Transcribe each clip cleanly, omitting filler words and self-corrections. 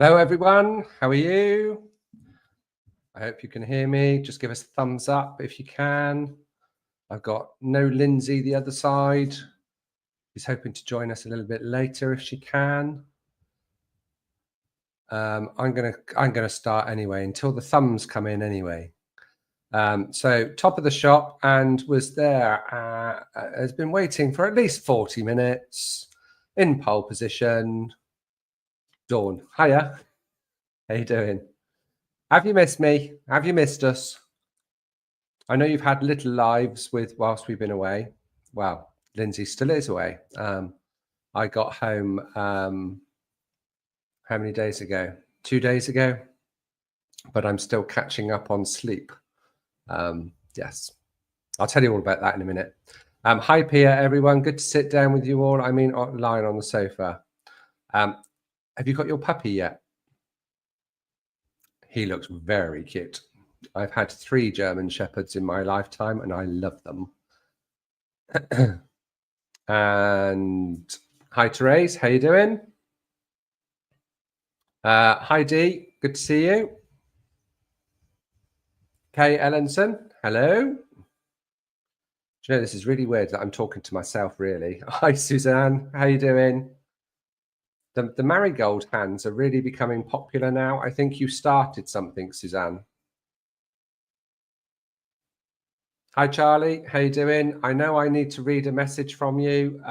Hello everyone, how are you? I hope you can hear me. Just give us a thumbs up if you can. I've got no Lindsay the other side. She's hoping to join us a little bit later if she can. I'm gonna start anyway until the thumbs come in anyway. So top of the shop and was there, has been waiting for at least 40 minutes in pole position. Dawn, hiya. How you doing? Have you missed me? Have you missed us? I know you've had little lives whilst we've been away. Well, Lindsay still is away. I got home how many days ago? 2 days ago. But I'm still catching up on sleep. Yes, I'll tell you all about that in a minute. Hi, Pia, everyone. Good to sit down with you all. I mean, lying on the sofa. Have you got your puppy yet? He looks very cute. I've had 3 German Shepherds in my lifetime and I love them. And hi, Therese. How you doing? Hi, Dee. Good to see you. Kay Ellenson. Hello. Do you know, this is really weird that I'm talking to myself, really. Hi, Suzanne. How you doing? The marigold hands are really becoming popular now. I think you started something, Suzanne. Hi, Charlie. How you doing? I know I need to read a message from you.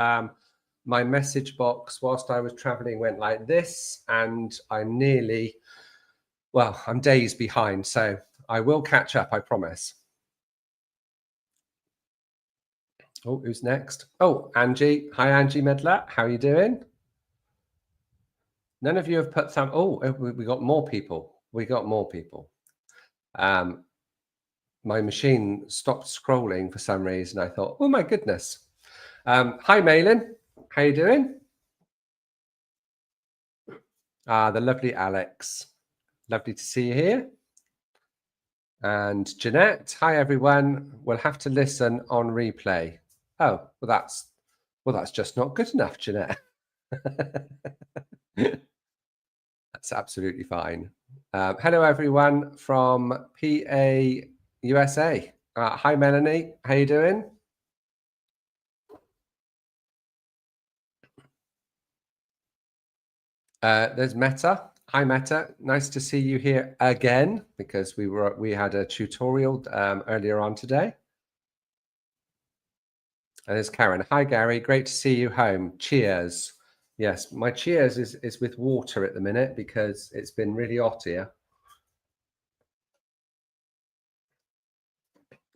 My message box, whilst I was traveling, went like this, and I'm nearly, well, I'm days behind. So I will catch up, I promise. Oh, who's next? Oh, Angie. Hi, Angie Medler. How are you doing? None of you have put some. Oh, we got more people. We got more people. My machine stopped scrolling for some reason. I thought, oh my goodness. Hi, Malin. How you doing? The lovely Alex. Lovely to see you here. And Jeanette. Hi, everyone. We'll have to listen on replay. Oh, well, that's just not good enough, Jeanette. That's absolutely fine. Hello, everyone from PA USA. Hi, Melanie. How you doing? There's Meta. Hi, Meta. Nice to see you here again because we had a tutorial earlier on today. And there's Karen. Hi, Gary. Great to see you home. Cheers. Yes, my cheers is with water at the minute because it's been really hot here.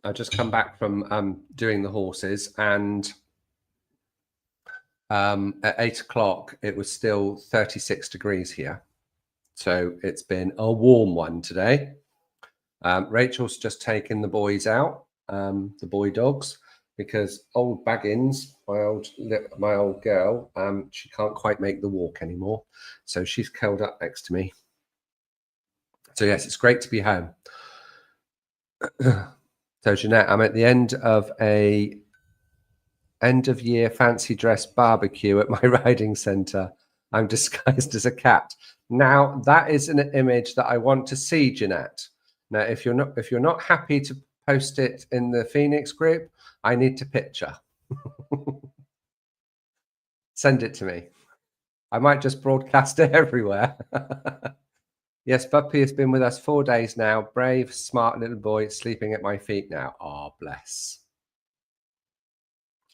I've just come back from doing the horses, and at 8 o'clock, it was still 36 degrees here. So it's been a warm one today. Rachel's just taken the boys out, the boy dogs, because old Baggins, my old girl, she can't quite make the walk anymore. So she's curled up next to me. So yes, it's great to be home. So Jeanette, I'm at the end of a end of year fancy dress barbecue at my riding centre. I'm disguised as a cat. Now that is an image that I want to see, Jeanette. Now, if you're not happy to post it in the Phoenix group, I need to picture. Send it to me. I might just broadcast it everywhere. Yes, Puppy has been with us 4 days now. Brave, smart little boy sleeping at my feet now. Oh, bless.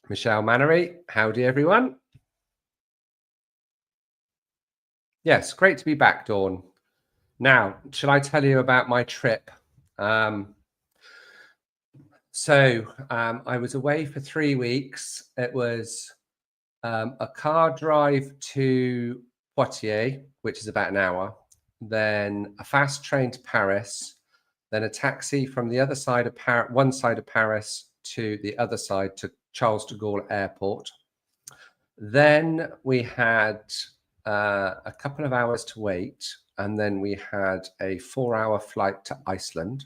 Michelle Mannery, howdy everyone. Yes, great to be back, Dawn. Now, shall I tell you about my trip? I was away for 3 weeks. It was a car drive to Poitiers, which is about an hour, then a fast train to Paris, then a taxi from the other side of one side of Paris to the other side to Charles de Gaulle Airport. Then we had a couple of hours to wait, and then we had a 4-hour flight to Iceland,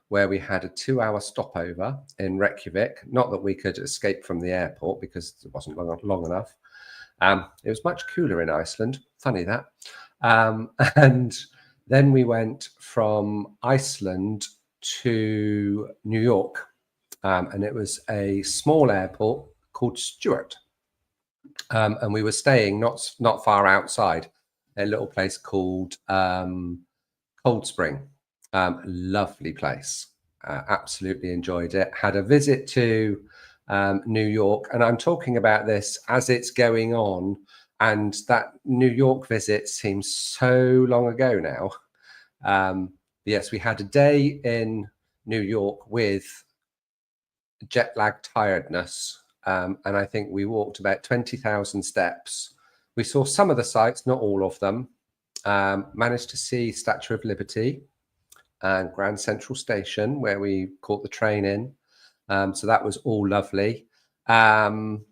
where we had a 2-hour stopover in Reykjavik. Not that we could escape from the airport because it wasn't long enough. It was much cooler in Iceland. Funny that. And then we went from Iceland to New York, and it was a small airport called Stewart. And we were staying not far outside a little place called Cold Spring. Lovely place. Absolutely enjoyed it. Had a visit to New York, and I'm talking about this as it's going on, and that New York visit seems so long ago now. Yes, we had a day in New York with jet lag tiredness, and I think we walked about 20,000 steps. We saw some of the sites, not all of them. Managed to see Statue of Liberty and Grand Central Station, where we caught the train in. So that was all lovely. And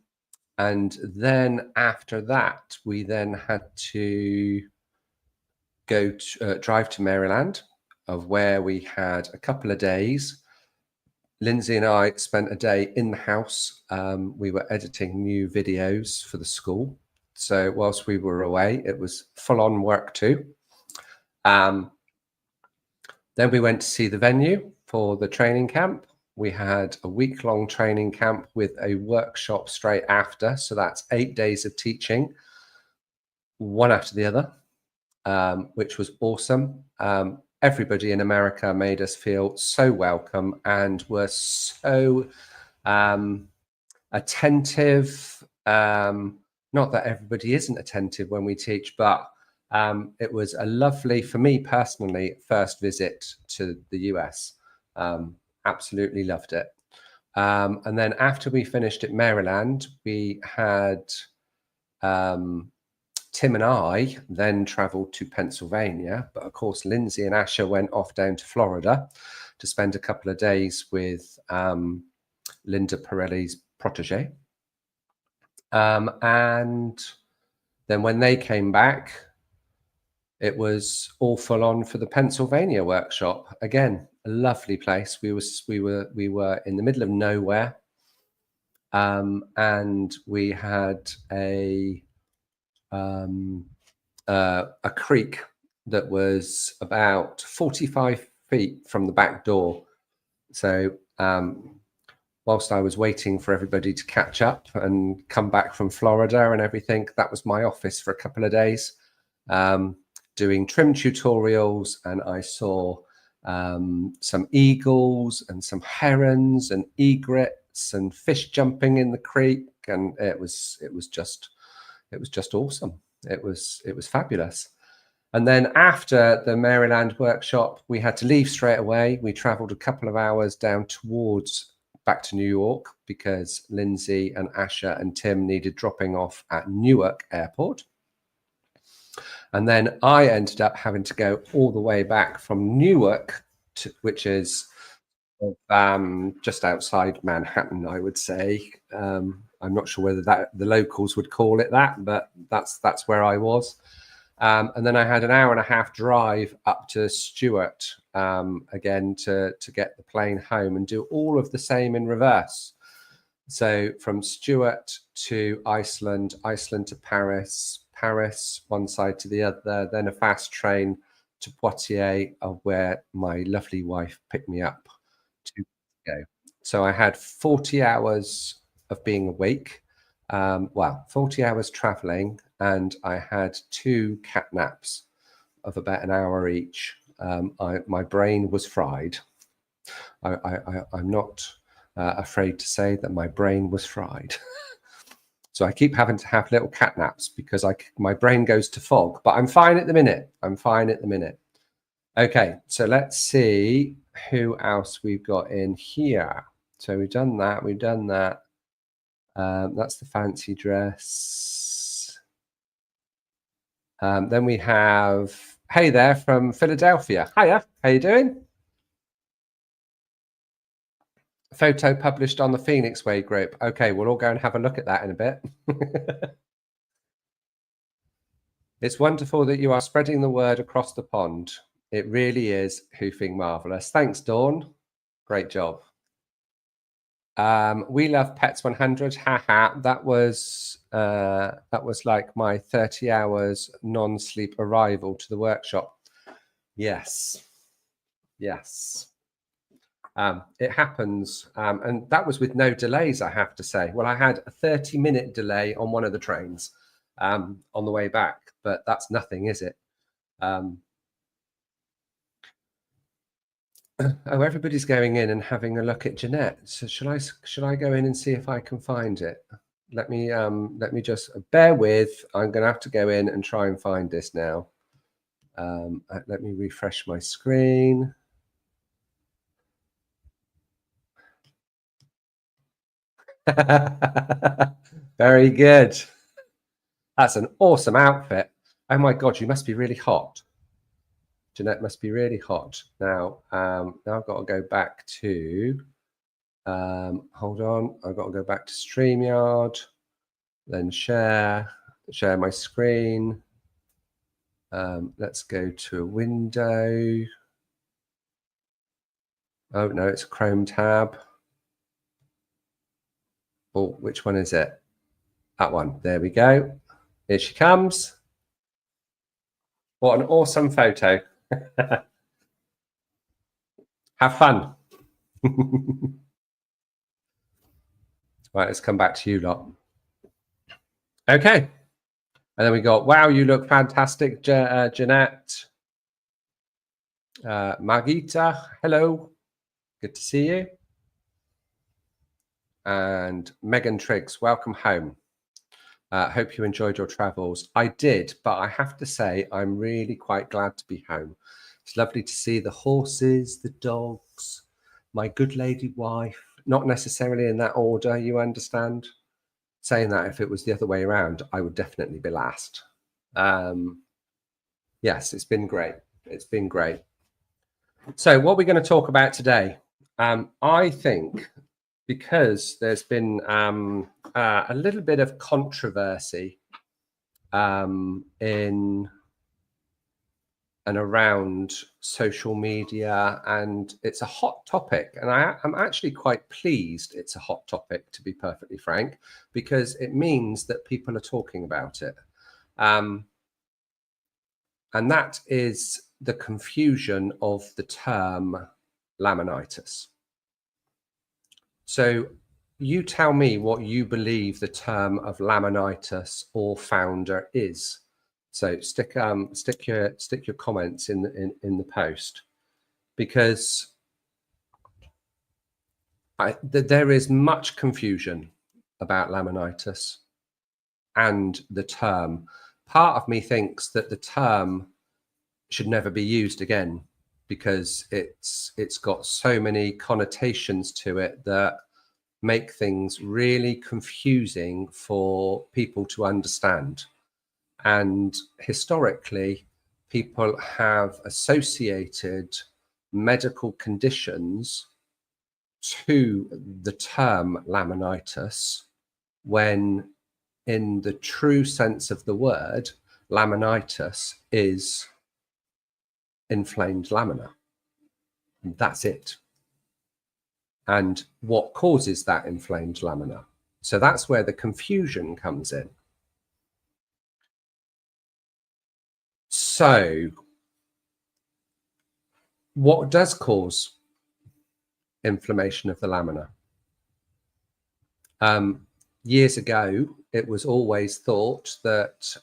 then after that, we then had to go to, drive to Maryland, of where we had a couple of days. Lindsay and I spent a day in the house. We were editing new videos for the school. So whilst we were away, it was full on work too. Then we went to see the venue for the training camp. We had a week-long training camp with a workshop straight after. So that's 8 days of teaching, one after the other, which was awesome. Everybody in America made us feel so welcome and were so attentive. Not that everybody isn't attentive when we teach, but it was a lovely, for me personally, first visit to the US. Absolutely loved it. And then after we finished at Maryland, we had Tim and I then traveled to Pennsylvania, but of course Lindsay and Asher went off down to Florida to spend a couple of days with Linda Pirelli's protege. And then when they came back, it was all full on for the Pennsylvania workshop. Again, a lovely place. We were in the middle of nowhere, and we had a creek that was about 45 feet from the back door. So whilst I was waiting for everybody to catch up and come back from Florida and everything, that was my office for a couple of days, doing trim tutorials. And I saw some eagles and some herons and egrets and fish jumping in the creek, and it was just awesome. It was fabulous. And then after the Maryland workshop, we had to leave straight away. We traveled a couple of hours down towards back to New York because Lindsay and Asher and Tim needed dropping off at Newark Airport. And then I ended up having to go all the way back from Newark, which is just outside Manhattan, I would say. I'm not sure whether the locals would call it that, but that's where I was. And then I had an hour and a half drive up to Stewart again to get the plane home and do all of the same in reverse. So from Stewart to Iceland, Iceland to Paris, Paris one side to the other, then a fast train to Poitiers, where my lovely wife picked me up to go. So I had 40 hours of being awake, 40 hours traveling, and I had 2 cat naps of about an hour each. My brain was fried. I'm not afraid to say that my brain was fried. So I keep having to have little cat naps because my brain goes to fog, but I'm fine at the minute. Okay, so let's see who else we've got in here. So we've done that. That's the fancy dress. Then we have, hey there from Philadelphia. Hiya, how you doing? Photo published on the Phoenix Way group. Okay, we'll all go and have a look at that in a bit. It's wonderful that you are spreading the word across the pond. It really is hoofing marvelous. Thanks, Dawn. Great job. We Love Pets 100. Haha. That was like my 30 hours non-sleep arrival to the workshop. Yes. Yes. It happens. And that was with no delays, I have to say. Well, I had a 30-minute delay on one of the trains on the way back, but that's nothing, is it? Oh, everybody's going in and having a look at Jeanette. So should I go in and see if I can find it? Let me just bear with. I'm going to have to go in and try and find this now. Let me refresh my screen. Very good. That's an awesome outfit. Oh my God, you must be really hot. Jeanette must be really hot. Now, now I've got to go back to, hold on, I've got to go back to StreamYard, then share my screen. Let's go to a window. Oh no, it's a Chrome tab. Oh, which one is it? That one. There we go. Here she comes. What an awesome photo. Have fun. Right, let's come back to you lot. Okay. And then we got, wow, you look fantastic, Jeanette. Margita, hello. Good to see you. And Megan Triggs, welcome home. Hope you enjoyed your travels. I did, but I have to say, I'm really quite glad to be home. It's lovely to see the horses, the dogs, my good lady wife, not necessarily in that order, you understand? Saying that, if it was the other way around, I would definitely be last. Yes, it's been great. It's been great. So what we're going to talk about today, I think, because there's been a little bit of controversy in and around social media, and it's a hot topic, and I'm actually quite pleased it's a hot topic, to be perfectly frank, because it means that people are talking about it. And that is the confusion of the term laminitis. So you tell me what you believe the term of laminitis or founder is. So stick your comments in the post, because there is much confusion about laminitis and the term. Part of me thinks that the term should never be used again, because it's got so many connotations to it that make things really confusing for people to understand. And historically, people have associated medical conditions to the term laminitis, when in the true sense of the word, laminitis is inflamed lamina. That's it. And what causes that inflamed lamina? So that's where the confusion comes in. So what does cause inflammation of the lamina? Years ago, it was always thought that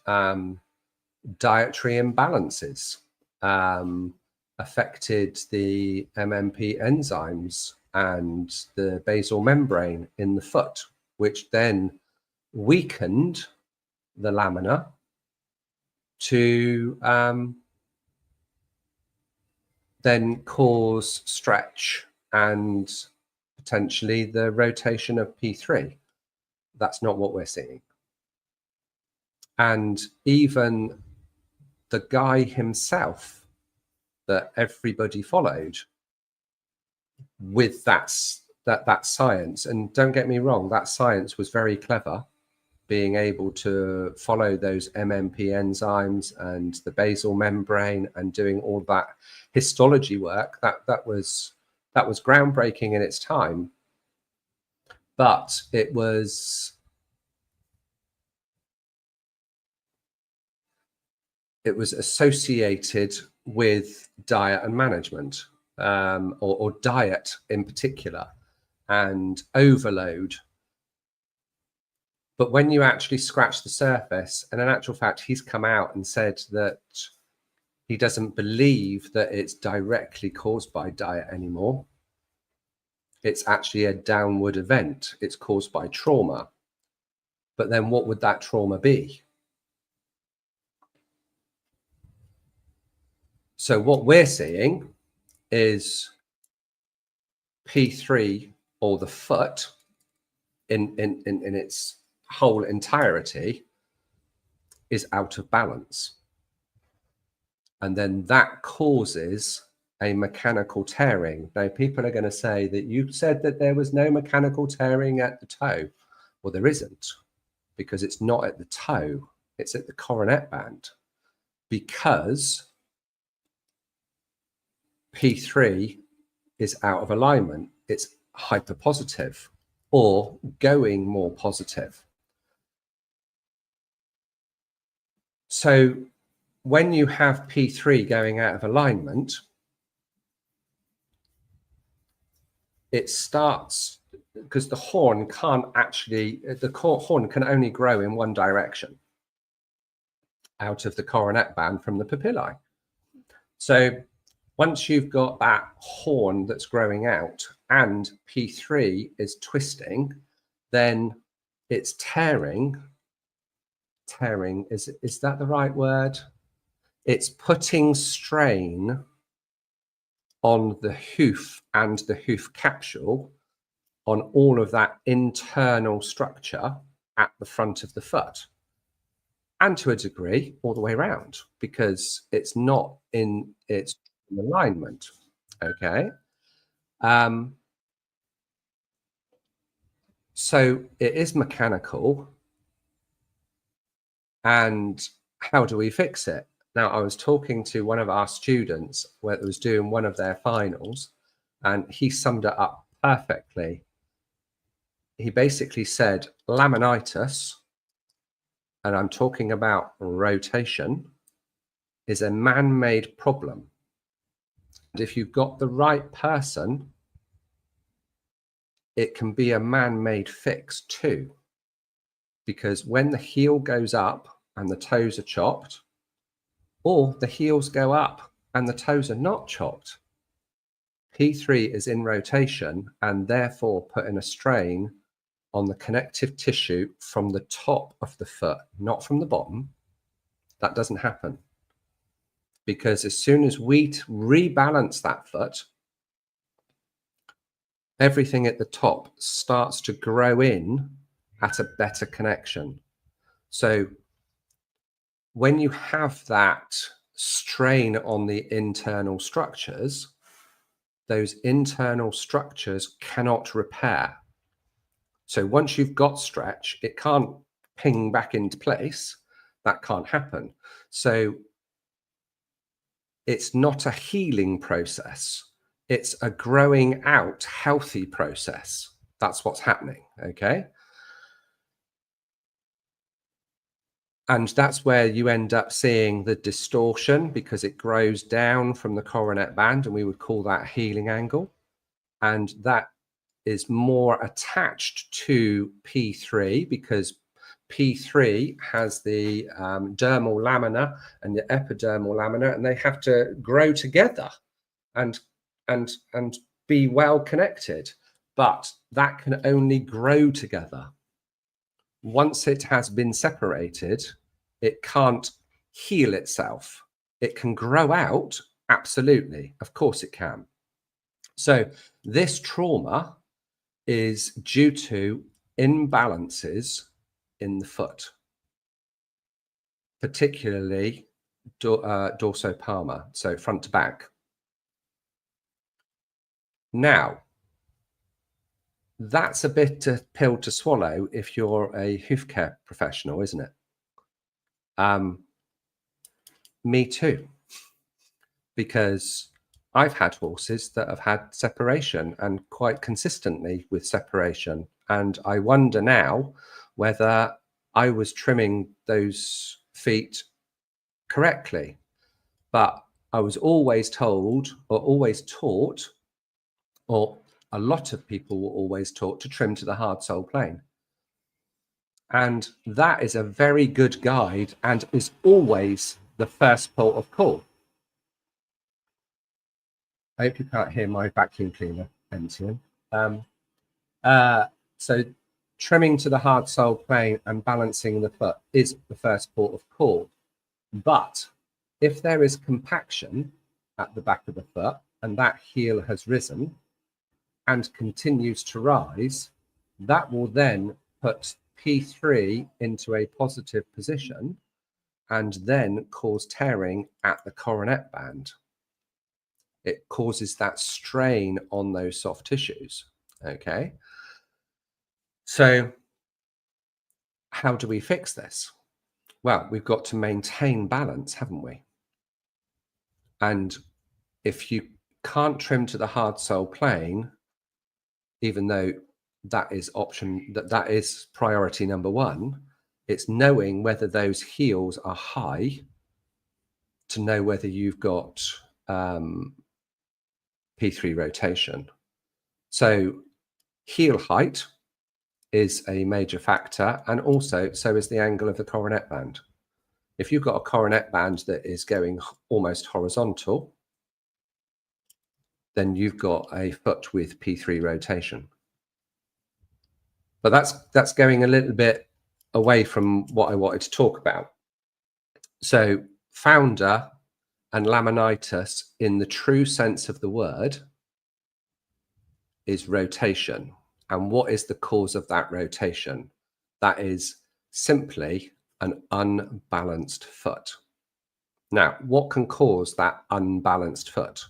dietary imbalances affected the MMP enzymes and the basal membrane in the foot, which then weakened the lamina to then cause stretch and potentially the rotation of P3. That's not what we're seeing. And even the guy himself that everybody followed with that science, and don't get me wrong, that science was very clever, being able to follow those MMP enzymes and the basal membrane and doing all that histology work, that was groundbreaking in its time. but it was associated with diet and management, or diet in particular, and overload. But when you actually scratch the surface, and in actual fact, he's come out and said that he doesn't believe that it's directly caused by diet anymore. It's actually a downward event. It's caused by trauma. But then what would that trauma be? So what we're seeing is P3, or the foot in its whole entirety, is out of balance. And then that causes a mechanical tearing. Now, people are going to say that you said that there was no mechanical tearing at the toe. Well, there isn't, because it's not at the toe, it's at the coronet band, because P3 is out of alignment. It's hyperpositive, or going more positive. So when you have P3 going out of alignment, it starts, because the horn can't actually, the horn can only grow in one direction out of the coronet band from the papillae. So once you've got that horn that's growing out and P3 is twisting, then it's tearing. Tearing, is that the right word? It's putting strain on the hoof and the hoof capsule, on all of that internal structure at the front of the foot, and to a degree all the way around, because it's not in its alignment. Okay. So it is mechanical. And how do we fix it? Now, I was talking to one of our students where it was doing one of their finals, and he summed it up perfectly. He basically said laminitis, and I'm talking about rotation, is a man-made problem. And if you've got the right person, it can be a man-made fix too. Because when the heel goes up and the toes are chopped, or the heels go up and the toes are not chopped, P3 is in rotation and therefore putting a strain on the connective tissue from the top of the foot, not from the bottom. That doesn't happen. Because as soon as we rebalance that foot, everything at the top starts to grow in at a better connection. So when you have that strain on the internal structures, those internal structures cannot repair. So once you've got stretch, it can't ping back into place. That can't happen. So it's not a healing process. It's a growing out healthy process. That's what's happening, okay? And that's where you end up seeing the distortion, because it grows down from the coronet band, and we would call that healing angle. And that is more attached to P3, because P3 has the dermal lamina and the epidermal lamina, and they have to grow together and be well connected. But that can only grow together. Once it has been separated, it can't heal itself. It can grow out, absolutely. Of course it can. So this trauma is due to imbalances in the foot, particularly dorsopalmar, so front to back. Now, that's a bit of pill to swallow if you're a hoof care professional, isn't it? Me too, because I've had horses that have had separation, and quite consistently with separation, And I wonder now whether I was trimming those feet correctly. But I was always told or always taught, or a lot of people were always taught, to trim to the hard sole plane. And that is a very good guide and is always the first port of call. I hope you can't hear my vacuum cleaner emptying. So trimming to the hard sole plane and balancing the foot is the first port of call. But if there is compaction at the back of the foot and that heel has risen and continues to rise, that will then put P3 into a positive position and then cause tearing at the coronet band. It causes that strain on those soft tissues. Okay. So how do we fix this? Well, we've got to maintain balance, haven't we? And if you can't trim to the hard sole plane, even though that is that is priority number one, it's knowing whether those heels are high to know whether you've got P3 rotation. So heel height is a major factor, and also so is the angle of the coronet band. If you've got a coronet band that is going almost horizontal, then you've got a foot with P3 rotation. But that's going a little bit away from what I wanted to talk about. So founder and laminitis, in the true sense of the word, is rotation. And what is the cause of that rotation? That is simply an unbalanced foot. Now, what can cause that unbalanced foot?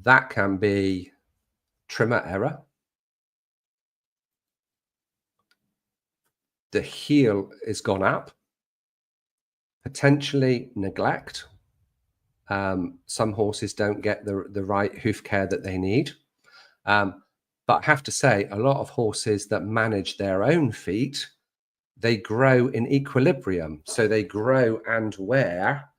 That can be trimmer error. The heel is gone up. Potentially neglect. Some horses don't get the right hoof care that they need. But I have to say, a lot of horses that manage their own feet, they grow in equilibrium. So they grow and wear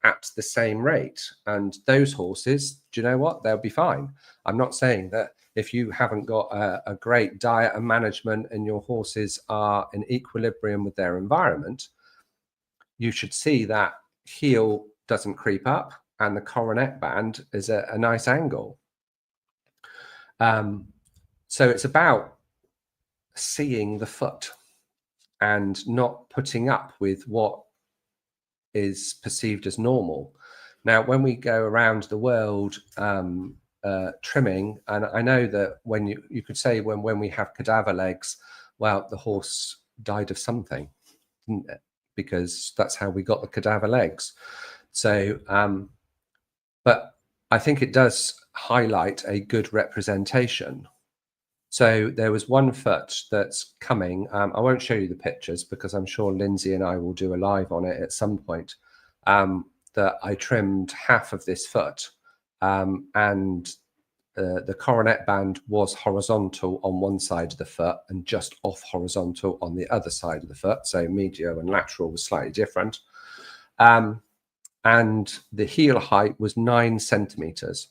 at the same rate. And those horses, do you know what? They'll be fine. I'm not saying that if you haven't got a great diet and management and your horses are in equilibrium with their environment, you should see that heel doesn't creep up and the coronet band is a nice angle. So it's about seeing the foot and not putting up with what is perceived as normal. Now, when we go around the world trimming, and I know that when you could say when we have cadaver legs, well, the horse died of something, didn't it? Because that's how we got the cadaver legs. So, but I think it does highlight a good representation. So there was one foot that's coming. I won't show you the pictures because I'm sure Lindsay and I will do a live on it at some point. That I trimmed half of this foot, and the coronet band was horizontal on one side of the foot and just off horizontal on the other side of the foot. So medial and lateral was slightly different. And the heel height was 9 centimeters.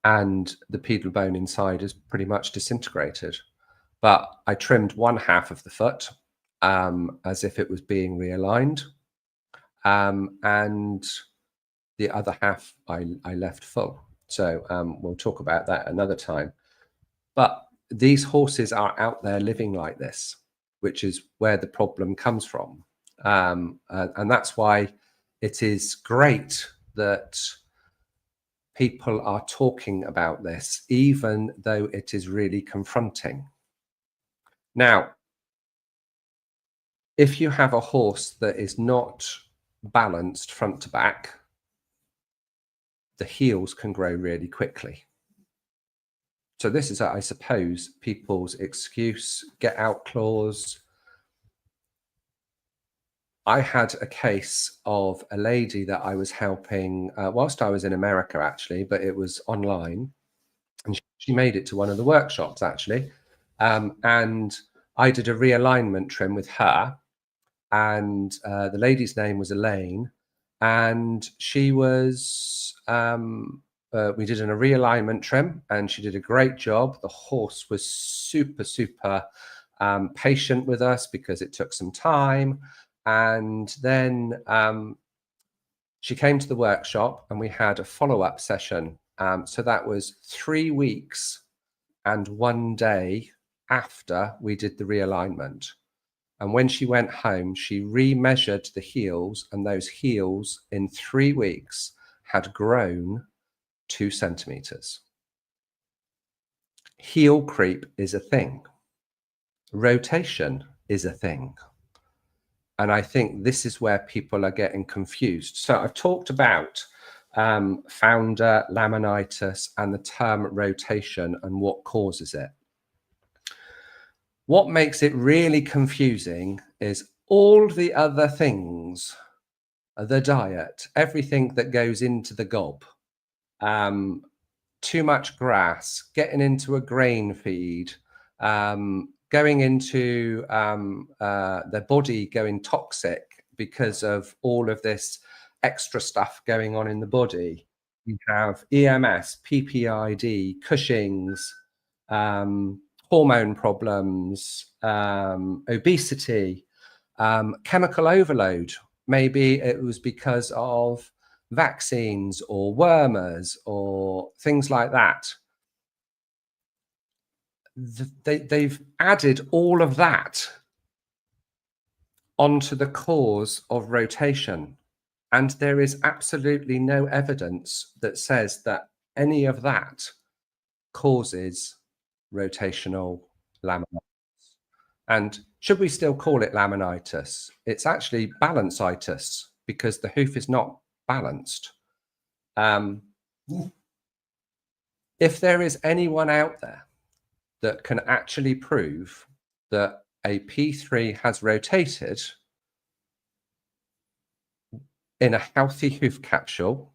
And the pedal bone inside is pretty much disintegrated. But I trimmed one half of the foot as if it was being realigned. And the other half I left full. So we'll talk about that another time. But these horses are out there living like this, which is where the problem comes from. And that's why it is great that people are talking about this, even though it is really confronting. Now, if you have a horse that is not balanced front to back, the heels can grow really quickly. So this is, I suppose, people's excuse, get out clause. I had a case of a lady that I was helping whilst I was in America, actually, but it was online. And she made it to one of the workshops, actually. And I did a realignment trim with her, and the lady's name was Elaine, and she was we did a realignment trim, and she did a great job. The horse was super patient with us because it took some time. And then she came to the workshop and we had a follow-up session. So that was 3 weeks and 1 day after we did the realignment. And when she went home, she re-measured the heels, and those heels in 3 weeks had grown 2 centimeters. Heel creep is a thing. Rotation is a thing. And I think this is where people are getting confused. So I've talked about founder laminitis and the term rotation and what causes it. What makes it really confusing is all the other things, the diet, everything that goes into the gob, too much grass, getting into a grain feed, going into their body going toxic because of all of this extra stuff going on in the body. You have EMS, PPID, Cushing's, hormone problems, obesity, chemical overload. Maybe it was because of vaccines or wormers or things like that. They've added all of that onto the cause of rotation. And there is absolutely no evidence that says that any of that causes rotational laminitis. And should we still call it laminitis? It's actually balanceitis because the hoof is not balanced. If there is anyone out there that can actually prove that a P3 has rotated in a healthy hoof capsule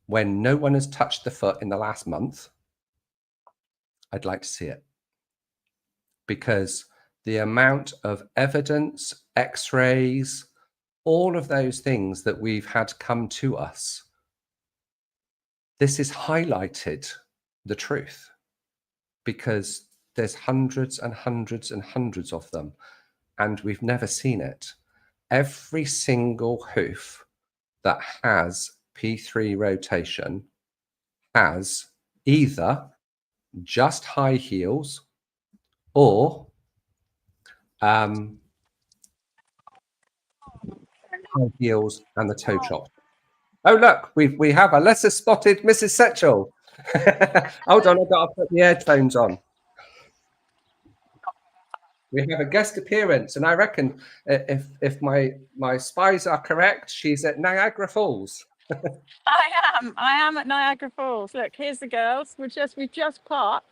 when no one has touched the foot in the last month, I'd like to see it. Because the amount of evidence, x-rays, all of those things that we've had come to us, this has highlighted the truth, because there's hundreds and hundreds and hundreds of them, and we've never seen it. Every single hoof that has P3 rotation has either just high heels or high heels and the toe chop. Oh, look, we have a lesser spotted Mrs. Setchell. Hold on, I've got to put the headphones on. We have a guest appearance, and I reckon if my spies are correct, she's at Niagara Falls. I am at Niagara Falls. Look, here's the girls. We've just parked.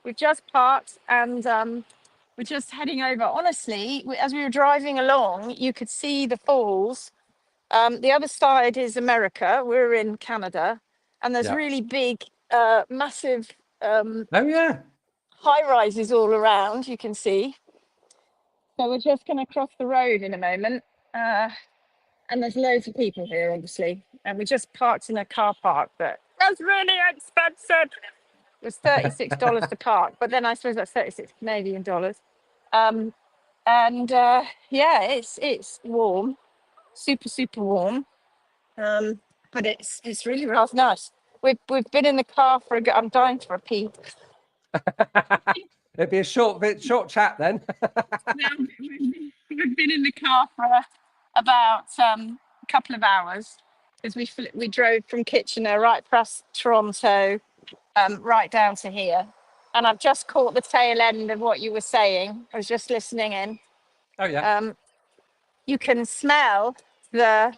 We've just parked, and we're just heading over. Honestly, as we were driving along, you could see the falls. The other side is America. We're in Canada, and there's really big, massive high rises all around. You can see. So we're just going to cross the road in a moment. And there's loads of people here, obviously. And we just parked in a car park, but that's really expensive. It was $36 to park, but then I suppose that's 36 Canadian dollars. Yeah, it's warm, super warm. But it's really rather nice. We've been in the car for I'm dying for a pee. It'd be a short chat then. We've been in the car for about a couple of hours, because we drove from Kitchener right past Toronto, right down to here. And I've just caught the tail end of what you were saying. I was just listening in. Oh yeah. You can smell the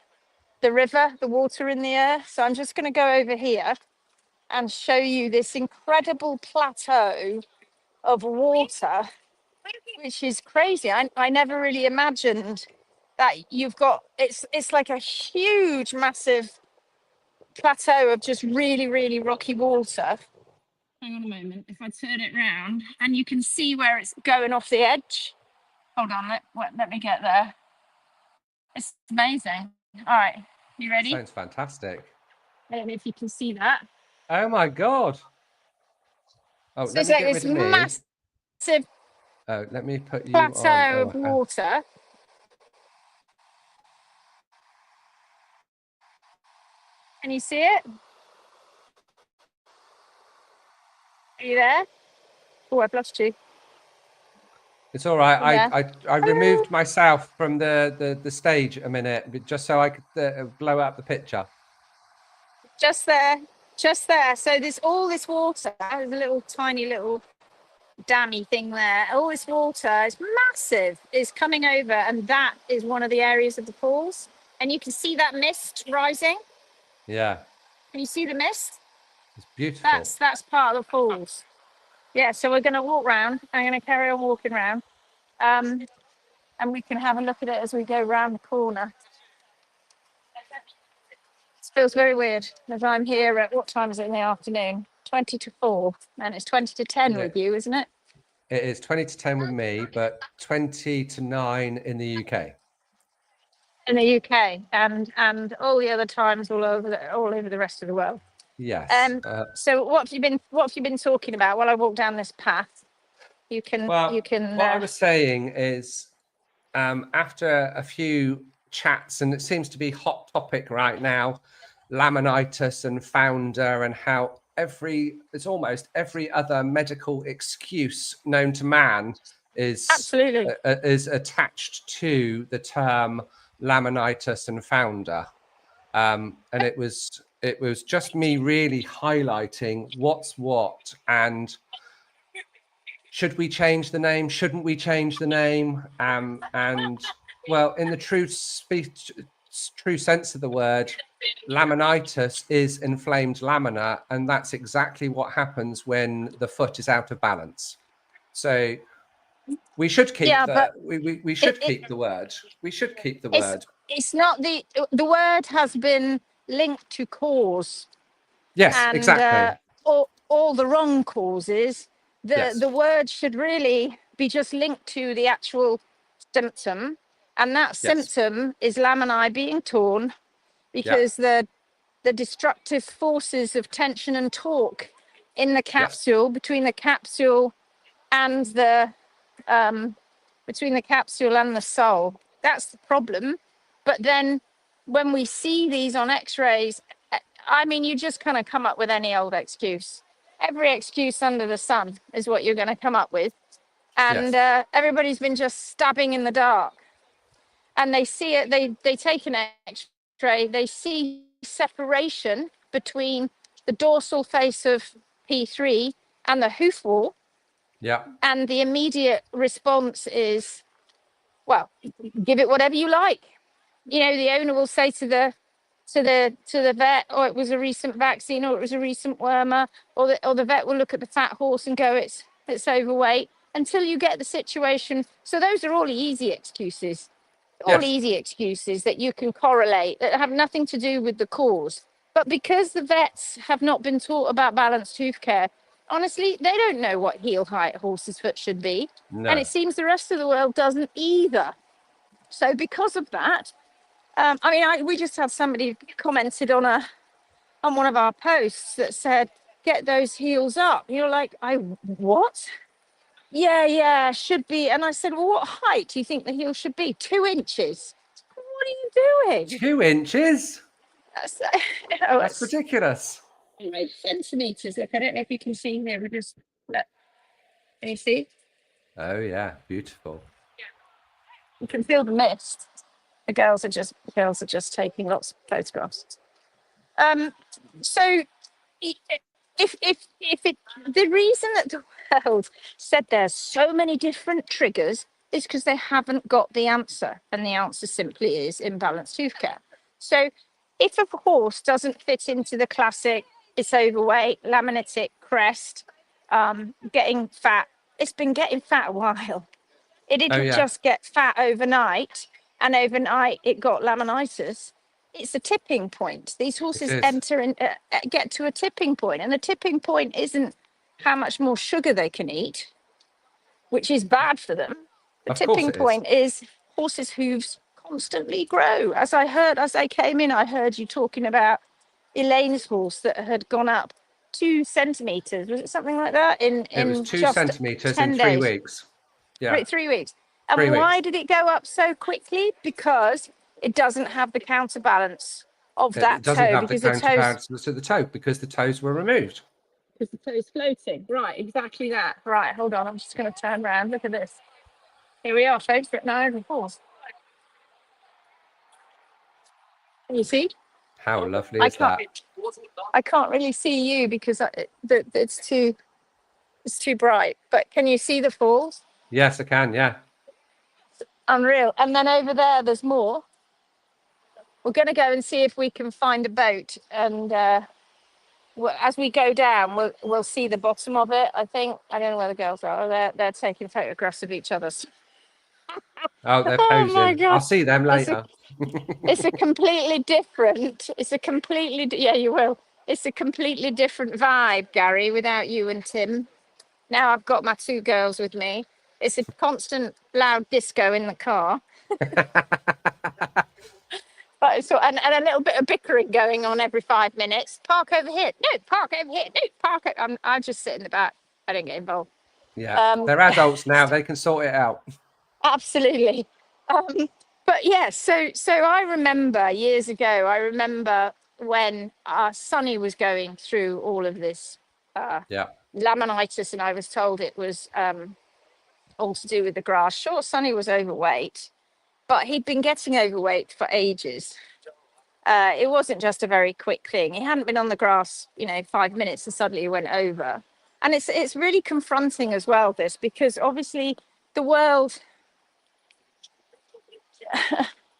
river, the water in the air. So I'm just going to go over here and show you this incredible plateau of water, which is crazy. I never really imagined that you've got, it's like a huge, massive plateau of just really rocky water. hang on a moment, if I turn it round, and you can see where it's going off the edge. Hold on, let me get there. It's amazing. All right, you ready? Sounds fantastic. I don't know if you can see that. Oh my God. Oh, So let it's me like get this rid of me. massive Oh, let me put you plateau on. of water. Can you see it? Are you there? Oh, I've lost you. It's all right. Yeah. I removed myself from the stage a minute, just so I could blow up the picture. Just there. So there's all this water. There's a little tiny little dammy thing there. All this water is massive, is coming over, and that is one of the areas of the falls. And you can see that mist rising. Yeah. Can you see the mist? It's beautiful. That's part of the falls. Yeah, so we're going to walk round. I'm going to carry on walking round. And we can have a look at it as we go round the corner. It feels very weird as I'm here at, what time is it in the afternoon? 20 to 4. And it's 20 to 10 with you, isn't it? It is 20 to 10 with me, but 20 to 9 in the UK. In the UK and all the other times all over the rest of the world. Yes. So what have you been talking about while I walk down this path? What I was saying is, after a few chats, and it seems to be hot topic right now, laminitis and founder, and how it's almost every other medical excuse known to man is absolutely is attached to the term laminitis and founder. And it was just me really highlighting what's what, and should we change the name? Shouldn't we change the name? And well, in the true sense of the word, laminitis is inflamed lamina, and that's exactly what happens when the foot is out of balance. So we should keep we should keep the word. We should keep the word. It's not the word has been linked to cause. Yes, and, exactly. All the wrong causes. The word should really be just linked to the actual symptom, and that symptom is laminae being torn because the destructive forces of tension and torque in the capsule between the capsule and the sole. That's the problem. But then when we see these on x-rays, I mean, you just kind of come up with any old excuse. Every excuse under the sun is what you're going to come up with. And everybody's been just stabbing in the dark. And they see it, they take an x-ray, they see separation between the dorsal face of P3 and the hoof wall. Yeah. And the immediate response is, well, give it whatever you like. You know, the owner will say to the vet, oh, it was a recent vaccine, or it was a recent wormer, or the vet will look at the fat horse and go, it's overweight, until you get the situation. So those are all easy excuses. Easy excuses that you can correlate, that have nothing to do with the cause. But because the vets have not been taught about balanced hoof care, honestly, they don't know what heel height a horse's foot should be. No. And it seems the rest of the world doesn't either. So because of that, we just had somebody commented on one of our posts that said, get those heels up. You're like, what? Yeah, should be. And I said, well, what height do you think the heel should be? 2 inches. What are you doing? 2 inches? That's ridiculous. Anyway, centimeters. Look, I don't know if you can see here. We just look. Can you see? Oh yeah, beautiful. You can feel the mist. The girls are just taking lots of photographs. So if the reason that the world said there's so many different triggers is because they haven't got the answer, and the answer simply is imbalanced hoof care. So if a horse doesn't fit into the classic, it's overweight, laminitic, crest, getting fat, it's been getting fat a while. It didn't just get fat overnight, and overnight it got laminitis. It's a tipping point. These horses get to a tipping point, and the tipping point isn't how much more sugar they can eat, which is bad for them. The Of course tipping it is. point is horses' hooves constantly grow. As I came in, I heard you talking about Elaine's horse that had gone up 2 centimeters. Was it something like that It was in 2 just centimeters in 10 3 days? weeks. Yeah, 3 weeks. And 3 weeks. why did it go up so quickly? Because it doesn't have the counterbalance of It that doesn't toe, have the because the toes, counterbalance to the toe because the toes were removed. because the toe's floating. Right, exactly that. Right, hold on. I'm just going to turn around. Look at this. Here we are, folks. We're at Niagara Falls. Can you see? How lovely I is can't. that? I can't really see you because it's too bright. But can you see the falls? Yes, I can. Yeah. Unreal. And then over there, there's more. We're going to go and see if we can find a boat, and as we go down, we'll see the bottom of it. I think I don't know where the girls are. They're taking photographs of each other's. Oh, they're Oh my posing. I'll god! see them It's a later. it's a completely different. It's a completely yeah. You will. It's a completely different vibe, Gary, without you and Tim. Now I've got my 2 girls with me. It's a constant loud disco in the car. And a little bit of bickering going on every 5 minutes. Park over here. No, park over here. No, park. I just sit in the back. I don't get involved. Yeah, they're adults now. They can sort it out. Absolutely. But yeah, so I remember years ago, I remember when Sonny was going through all of this Yeah. laminitis, and I was told it was all to do with the grass. Sure, Sonny was overweight, but he'd been getting overweight for ages. It wasn't just a very quick thing. He hadn't been on the grass, 5 minutes, and suddenly he went over. And it's really confronting as well, this, because obviously the world,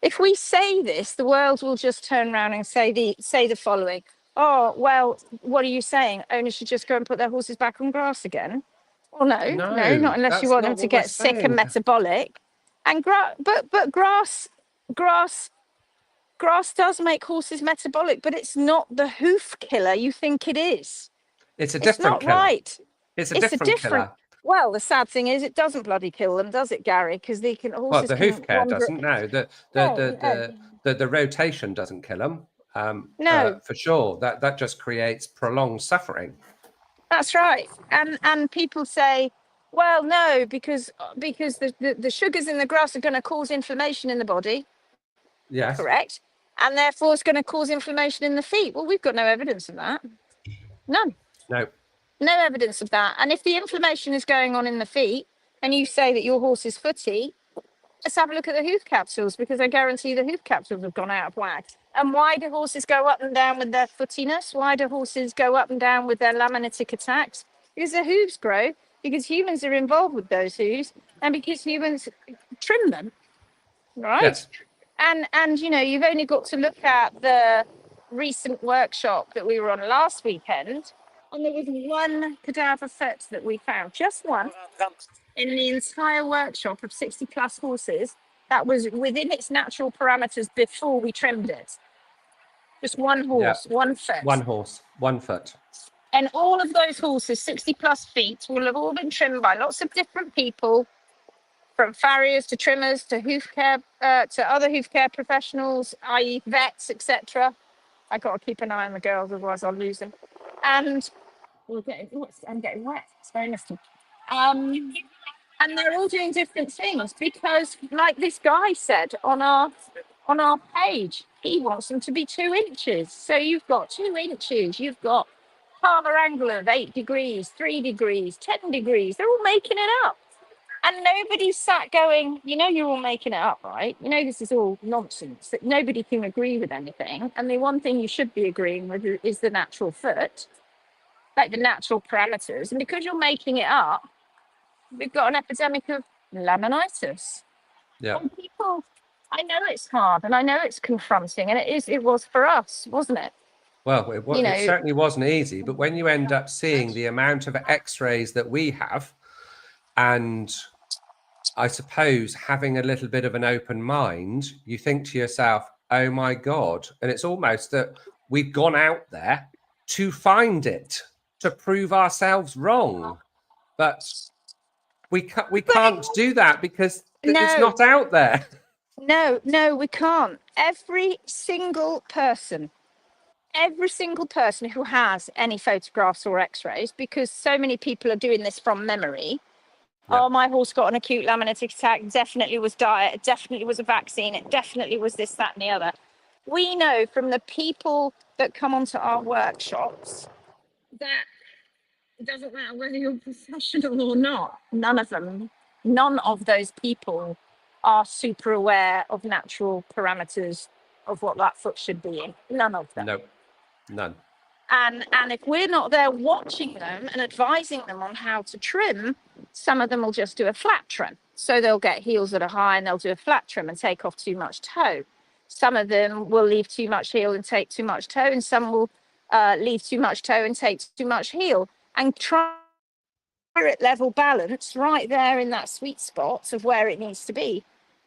if we say this, the world will just turn around and say the following. Oh, well, what are you saying? Owners should just go and put their horses back on grass again? Well, no, No, not unless you that's want not them to what we're get sick and saying. metabolic. And but grass does make horses metabolic, but it's not the hoof killer you think it is. It's a It's different not killer. right. It's a It's a different different. killer. Well, the sad thing is, it doesn't bloody kill them, does it, Gary? Because Well, horses the hoof can care wander. doesn't. No, No, the rotation doesn't kill them. no, For sure. That just creates prolonged suffering. that's right. And people say, well, no, because the sugars in the grass are going to cause inflammation in the body. Yes. Correct. And therefore it's going to cause inflammation in the feet. Well, we've got no evidence of that. None. No. No evidence of that. And if the inflammation is going on in the feet and you say that your horse is footy, let's have a look at the hoof capsules, because I guarantee the hoof capsules have gone out of whack. And why do horses go up and down with their footiness? Why do horses go up and down with their laminitic attacks? Because their hooves grow, because humans are involved with those hooves, and because humans trim them, right? Yes. And you've only got to look at the recent workshop that we were on last weekend, and there was one cadaver foot that we found, just one, in the entire workshop of 60 plus horses that was within its natural parameters before we trimmed it. Just one horse, Yeah. one foot. One horse, 1 foot. And all of those horses, 60 plus feet, will have all been trimmed by lots of different people, from farriers to trimmers to hoof care, to other hoof care professionals, i.e. vets, etc. I got to keep an eye on the girls, otherwise I'll lose them. And I'm getting wet. It's very nifty. And they're all doing different things, because, like this guy said on our page, he wants them to be 2 inches. So you've got 2 inches. You've got palmar angle of 8 degrees, 3 degrees, 10 degrees. They're all making it up. And nobody's sat going, you're all making it up, right? This is all nonsense, that nobody can agree with anything. And the one thing you should be agreeing with is the natural foot, like the natural parameters. And because you're making it up, we've got an epidemic of laminitis. Yeah. And people, I know it's hard, and I know it's confronting, and it was for us, wasn't it? Well, it certainly wasn't easy, but when you end up seeing the amount of x-rays that we have, and I suppose having a little bit of an open mind, you think to yourself, oh my God. And it's almost that we've gone out there to find it. to prove ourselves wrong, but we can't do that because it's not out there. No, we can't. Every single person who has any photographs or x-rays, because so many people are doing this from memory. Yep. Oh, my horse got an acute laminitic attack, definitely was diet, it definitely was a vaccine, it definitely was this, that, and the other. We know from the people that come onto our workshops that it doesn't matter whether you're professional or not, none of those people are super aware of natural parameters of what that foot should be in. None of them. No, none. And if we're not there watching them and advising them on how to trim, some of them will just do a flat trim. So they'll get heels that are high and they'll do a flat trim and take off too much toe. Some of them will leave too much heel and take too much toe, and some will leave too much toe and take too much heel. And try at level balance right there in that sweet spot of where it needs to be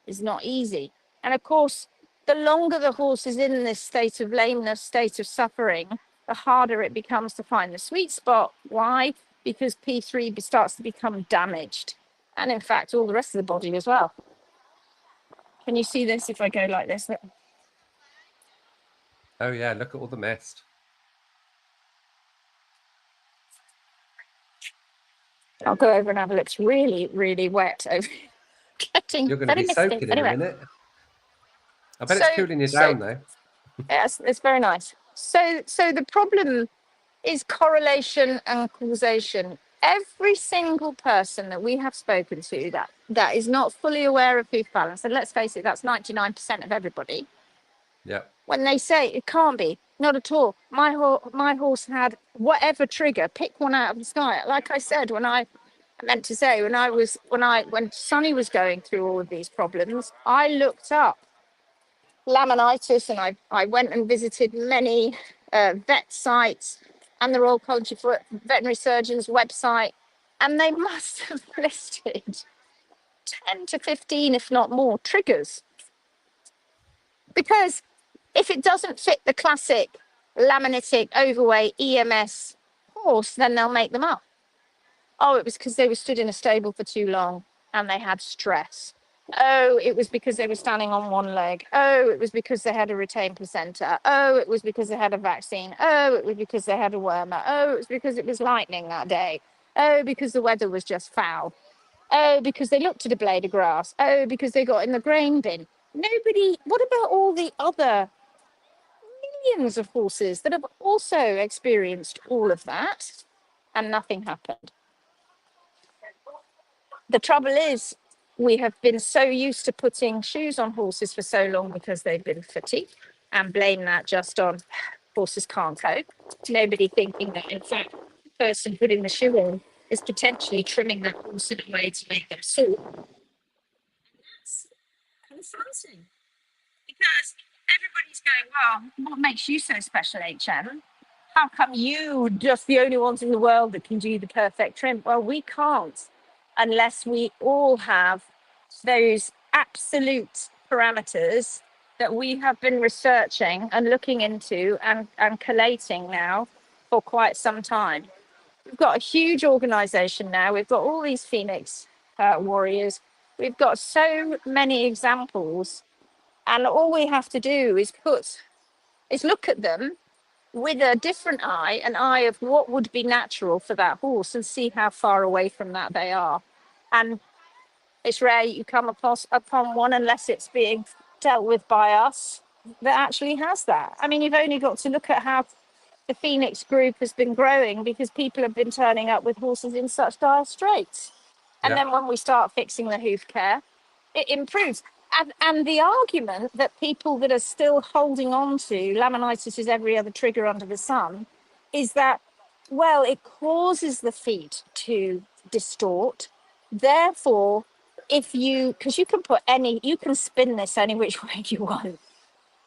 is not easy. And of course, the longer the horse is in this state of lameness, state of suffering, the harder it becomes to find the sweet spot. Why? Because P3 starts to become damaged. And in fact, all the rest of the body as well. Can you see this if I go like this? Oh yeah, look at all the mist. I'll go over and have a look. It's really, really wet over. You're going to be soaking in a minute. I bet it's cooling you down though. Yes, it's very nice. So the problem is correlation and causation. Every single person that we have spoken to that is not fully aware of hoof balance, and let's face it, that's 99% of everybody. Yeah. When they say it can't be, not at all. My horse had whatever trigger, pick one out of the sky. Like I said, when Sonny was going through all of these problems, I looked up laminitis, and I went and visited many vet sites and the Royal College of Veterinary Surgeons website, and they must have listed 10 to 15, if not more, triggers. Because if it doesn't fit the classic laminitic, overweight, EMS horse, then they'll make them up. Oh, it was because they were stood in a stable for too long and they had stress. Oh, it was because they were standing on one leg. Oh, it was because they had a retained placenta. Oh, it was because they had a vaccine. Oh, it was because they had a wormer. Oh, it was because it was lightning that day. Oh, because the weather was just foul. Oh, because they looked at a blade of grass. Oh, because they got in the grain bin. What about all the other millions of horses that have also experienced all of that and nothing happened? The trouble is, we have been so used to putting shoes on horses for so long because they've been fatigued, and blame that just on horses can't cope. Nobody thinking that, in fact, the person putting the shoe on is potentially trimming that horse in a way to make them sore. And that's confronting, because everybody's going, well, what makes you so special, HM? How come you just the only ones in the world that can do the perfect trim? Well, we can't unless we all have those absolute parameters that we have been researching and looking into and collating now for quite some time. We've got a huge organization now. We've got all these Phoenix warriors. We've got so many examples, and all we have to do is look at them with a different eye, an eye of what would be natural for that horse, and see how far away from that they are. And it's rare you come upon one, unless it's being dealt with by us, that actually has that. I mean, you've only got to look at how the Phoenix group has been growing because people have been turning up with horses in such dire straits. And then when we start fixing the hoof care, it improves. And the argument that people that are still holding on to laminitis is every other trigger under the sun is that, well, it causes the feet to distort. Therefore, because you can spin this any which way you want.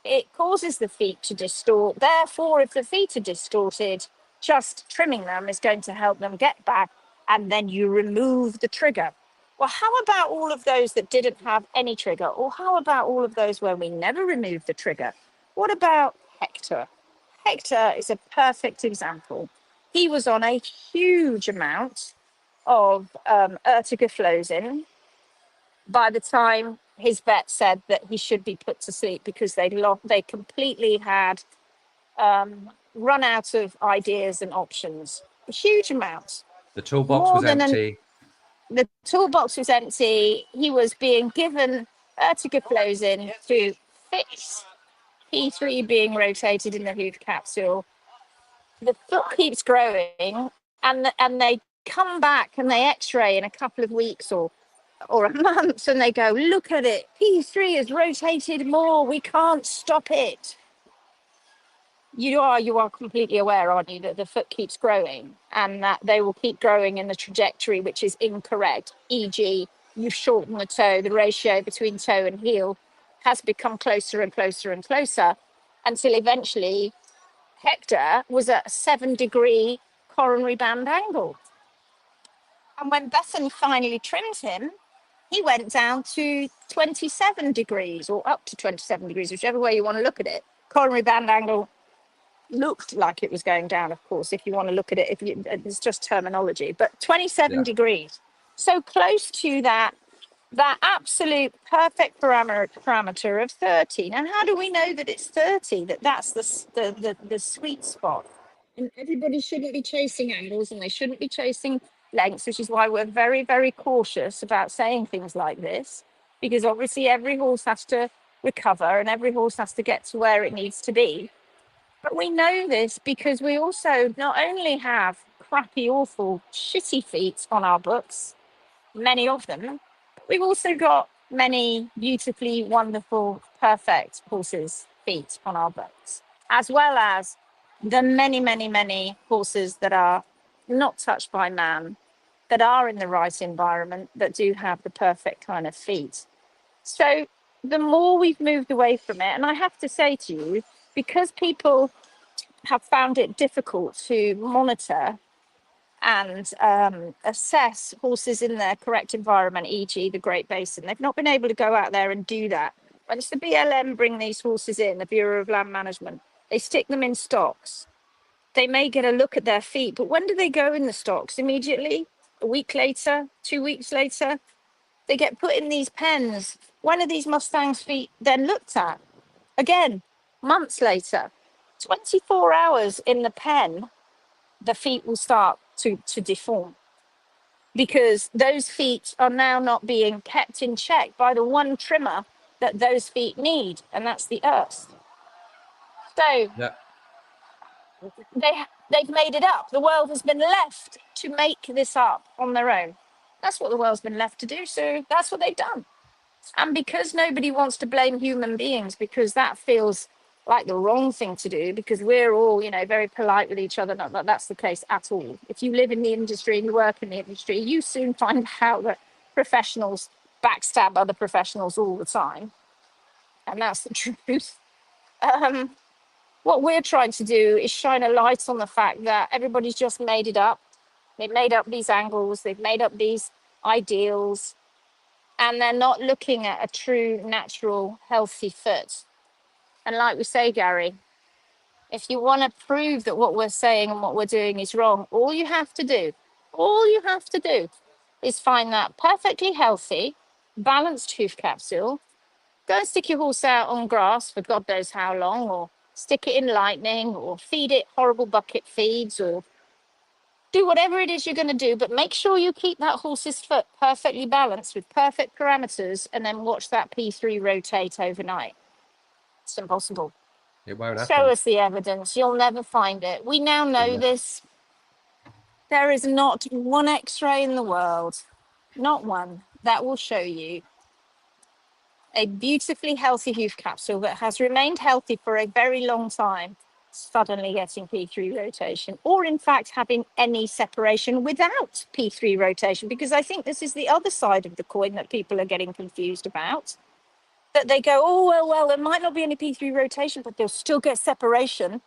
It causes the feet to distort. Therefore, if the feet are distorted, just trimming them is going to help them get back, and then you remove the trigger. Well, how about all of those that didn't have any trigger? Or how about all of those where we never removed the trigger? What about Hector? Hector is a perfect example. he was on a huge amount of ertiga by the time his vet said that he should be put to sleep, because they completely had run out of ideas and options. A huge amount. The toolbox was empty. The toolbox was empty. He was being given ertiga to fix P3 being rotated in the hoof capsule. The foot keeps growing, and they come back and they x-ray in a couple of weeks or a month, and they go, look at it, P3 is rotated more, we can't stop it. You are completely aware, aren't you, that the foot keeps growing and that they will keep growing in the trajectory which is incorrect, e.g. you shorten the toe, the ratio between toe and heel has become closer and closer and closer, until eventually Hector was at a 7-degree coronary band angle. And when Bethany finally trimmed him, he went down to 27 degrees, or up to 27 degrees, whichever way you want to look at it. Coronary band angle looked like it was going down, of course, if you want to look at it. It's just terminology, but 27 degrees. So close to that absolute perfect parameter of 30. Now, how do we know that it's 30, that's the sweet spot? And everybody shouldn't be chasing angles, and they shouldn't be chasing lengths, which is why we're very, very cautious about saying things like this, because obviously every horse has to recover and every horse has to get to where it needs to be. But we know this because we also not only have crappy, awful, shitty feet on our books, many of them, we've also got many beautifully wonderful, perfect horses' feet on our books, as well as the many, many, many horses that are not touched by man, that are in the right environment, that do have the perfect kind of feet. So the more we've moved away from it, and I have to say to you, because people have found it difficult to monitor and assess horses in their correct environment, e.g. the Great Basin, they've not been able to go out there and do that. Once the BLM bring these horses in, the Bureau of Land Management, they stick them in stocks. They may get a look at their feet, but when do they go in the stocks? Immediately? A week later? 2 weeks later? They get put in these pens. When are these Mustangs' feet then looked at? Again, months later. 24 hours in the pen, the feet will start to deform, because those feet are now not being kept in check by the one trimmer that those feet need, and that's the earth. So they've made it up. The world has been left to make this up on their own. That's what the world's been left to do, so that's what they've done. And because nobody wants to blame human beings, because that feels like the wrong thing to do, because we're all, very polite with each other. Not that that's the case at all. If you live in the industry and you work in the industry, you soon find out that professionals backstab other professionals all the time. And that's the truth. What we're trying to do is shine a light on the fact that everybody's just made it up. They've made up these angles, they've made up these ideals, and they're not looking at a true, natural, healthy foot. And like we say, Gary, if you want to prove that what we're saying and what we're doing is wrong, all you have to do is find that perfectly healthy, balanced hoof capsule, go and stick your horse out on grass for God knows how long, or stick it in lightning, or feed it horrible bucket feeds, or do whatever it is you're going to do, but make sure you keep that horse's foot perfectly balanced with perfect parameters, and then watch that P3 rotate overnight. It's impossible. It won't happen. Show us the evidence. You'll never find it. We now know this. There is not one x-ray in the world, not one, that will show you a beautifully healthy hoof capsule that has remained healthy for a very long time suddenly getting P3 rotation, or in fact having any separation without P3 rotation, because I think this is the other side of the coin that people are getting confused about. That they go, oh, well, there might not be any P3 rotation, but they'll still get separation.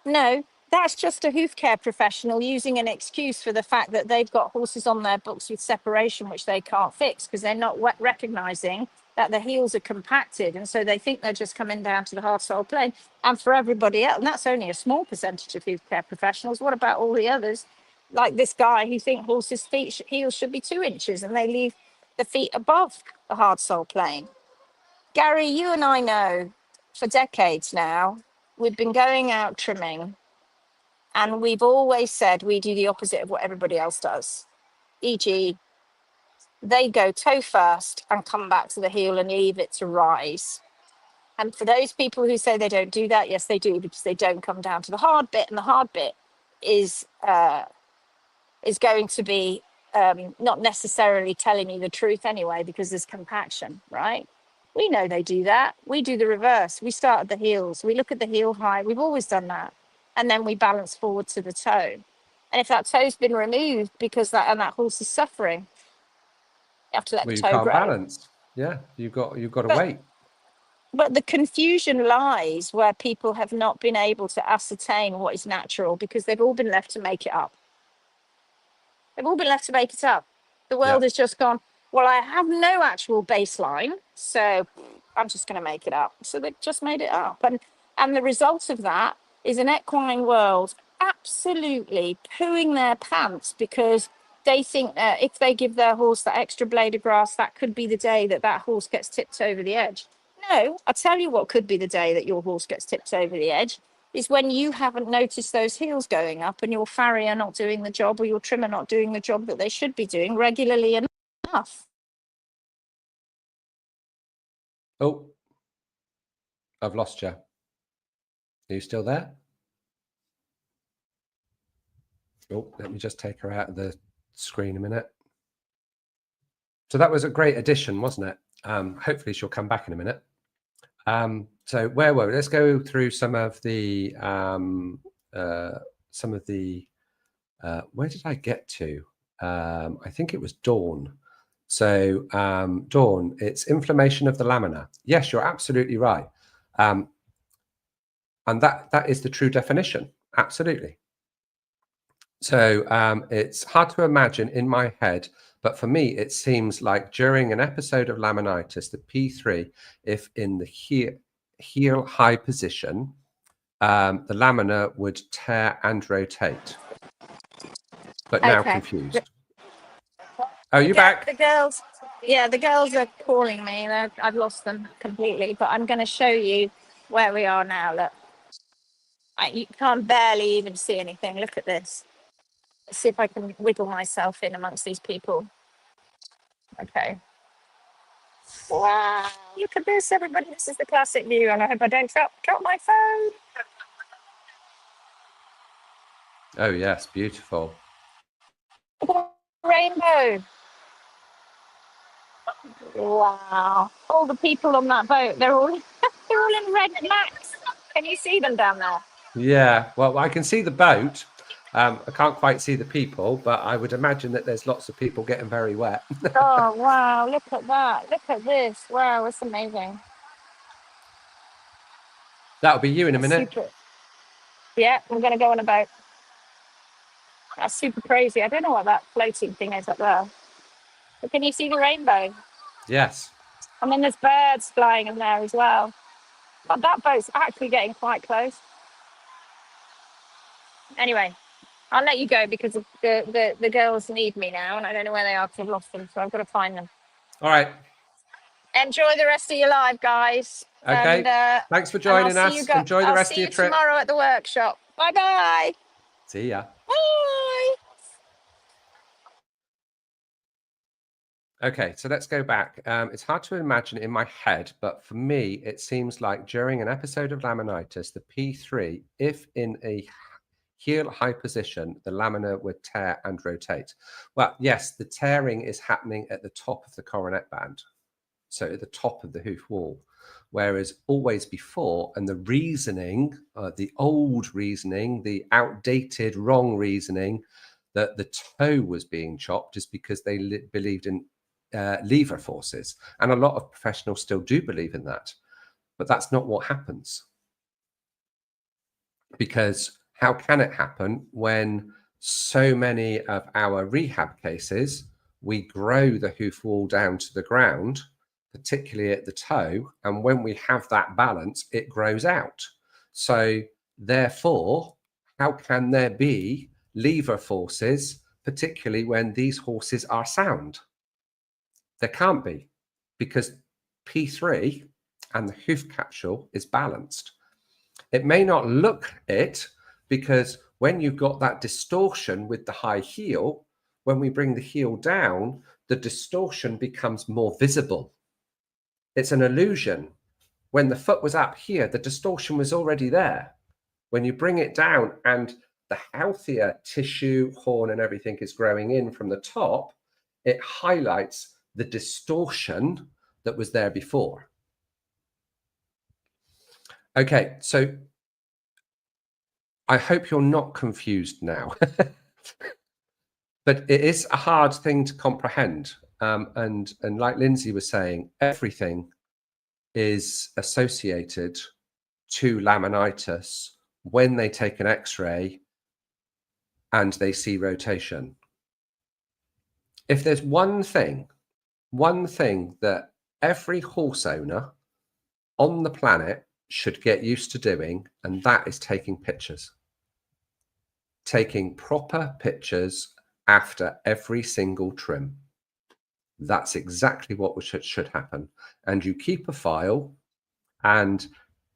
No, that's just a hoof care professional using an excuse for the fact that they've got horses on their books with separation, which they can't fix, because they're not recognizing that the heels are compacted, and so they think they're just coming down to the hard sole plane. And for everybody else, and that's only a small percentage of hoof care professionals, what about all the others, like this guy who think horses' heels should be 2 inches and they leave the feet above the hard sole plane? Garry, you and I know for decades now, we've been going out trimming, and we've always said we do the opposite of what everybody else does. E.g., they go toe first and come back to the heel and leave it to rise. And for those people who say they don't do that, yes, they do, because they don't come down to the hard bit, and the hard bit is going to be not necessarily telling you the truth anyway, because there's compaction, right? We know they do that. We do the reverse. We start at the heels. We look at the heel height. We've always done that. And then we balance forward to the toe. And if that toe's been removed because that horse is suffering, you have to let Well, the you toe can't grow. balance. Yeah, you've got to wait. But the confusion lies where people have not been able to ascertain what is natural, because they've all been left to make it up. They've all been left to make it up. The world has just gone, well, I have no actual baseline, so I'm just going to make it up. So they've just made it up. And the result of that is an equine world absolutely pooing their pants, because they think that if they give their horse that extra blade of grass, that could be the day that that horse gets tipped over the edge. No, I'll tell you what could be the day that your horse gets tipped over the edge, is when you haven't noticed those heels going up and your farrier not doing the job, or your trimmer not doing the job that they should be doing regularly enough. Oh, I've lost you. Are you still there? Oh, let me just take her out of the screen a minute. So that was a great addition, wasn't it? Hopefully she'll come back in a minute. So where were we? Let's go through some of the where did I get to? I think it was Dawn. So Dawn, it's inflammation of the lamina. Yes, you're absolutely right. And that is the true definition. Absolutely. So it's hard to imagine in my head, but for me, it seems like during an episode of laminitis, the P3, if in the heel high position, the lamina would tear and rotate. But now confused. Oh, you're back. The girls are calling me. I've lost them completely, but I'm going to show you where we are now. Look, you can't barely even see anything. Look at this. Let's see if I can wiggle myself in amongst these people. Okay. Wow. Look at this, everybody. This is the classic view, and I hope I don't drop my phone. Oh, yes. Beautiful. Look at the rainbow. Wow. All the people on that boat, they're all in red max. Can you see them down there? Yeah. Well, I can see the boat. I can't quite see the people, but I would imagine that there's lots of people getting very wet. Oh, wow. Look at that. Look at this. Wow, it's amazing. That'll be you in a minute. Super. Yeah, I'm going to go on a boat. That's super crazy. I don't know what that floating thing is up there. But can you see the rainbow? Yes. And then there's birds flying in there as well. But that boat's actually getting quite close. Anyway, I'll let you go, because the girls need me now, and I don't know where they are because I've lost them, so I've got to find them. All right. Enjoy the rest of your live, guys. Okay. And, thanks for joining us. Enjoy the rest of your trip. See you tomorrow at the workshop. Bye-bye. See ya. Bye. Okay, so let's go back. It's hard to imagine in my head, but for me, it seems like during an episode of laminitis, the P3, if in a heel high position, the lamina would tear and rotate. Well, yes, the tearing is happening at the top of the coronet band, so at the top of the hoof wall, whereas always before, and the reasoning, the old reasoning, the outdated wrong reasoning that the toe was being chopped is because they believed in lever forces, and a lot of professionals still do believe in that, but that's not what happens. Because how can it happen when so many of our rehab cases, we grow the hoof wall down to the ground particularly at the toe. And when we have that balance, it grows out. So therefore, how can there be lever forces, particularly when these horses are sound? There can't be, because P3 and the hoof capsule is balanced. It may not look it, because when you've got that distortion with the high heel, when we bring the heel down, the distortion becomes more visible. It's an illusion. When the foot was up here, the distortion was already there. When you bring it down and the healthier tissue, horn, and everything is growing in from the top, it highlights the distortion that was there before. Okay, so I hope you're not confused now. But it is a hard thing to comprehend. And like Lindsay was saying, everything is associated to laminitis when they take an X-ray and they see rotation. If there's one thing that every horse owner on the planet should get used to doing, and that is taking pictures. Taking proper pictures after every single trim. That's exactly what should happen. And you keep a file, and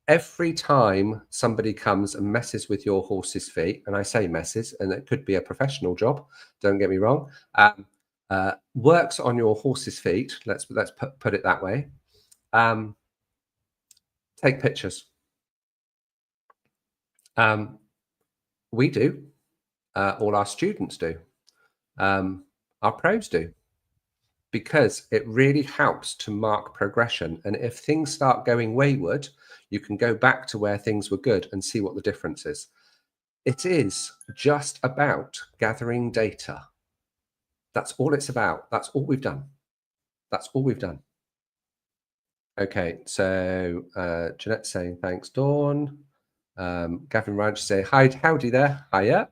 every time somebody comes and messes with your horse's feet, and I say messes, and it could be a professional job, don't get me wrong, works on your horse's feet, let's put it that way, take pictures. We do, all our students do, our pros do, because it really helps to mark progression. And if things start going wayward, you can go back to where things were good and see what the difference is. It is just about gathering data. That's all it's about. That's all we've done. That's all we've done. Okay, so Jeanette's saying thanks, Dawn. Gavin Ranch say hi, howdy there. Hiya.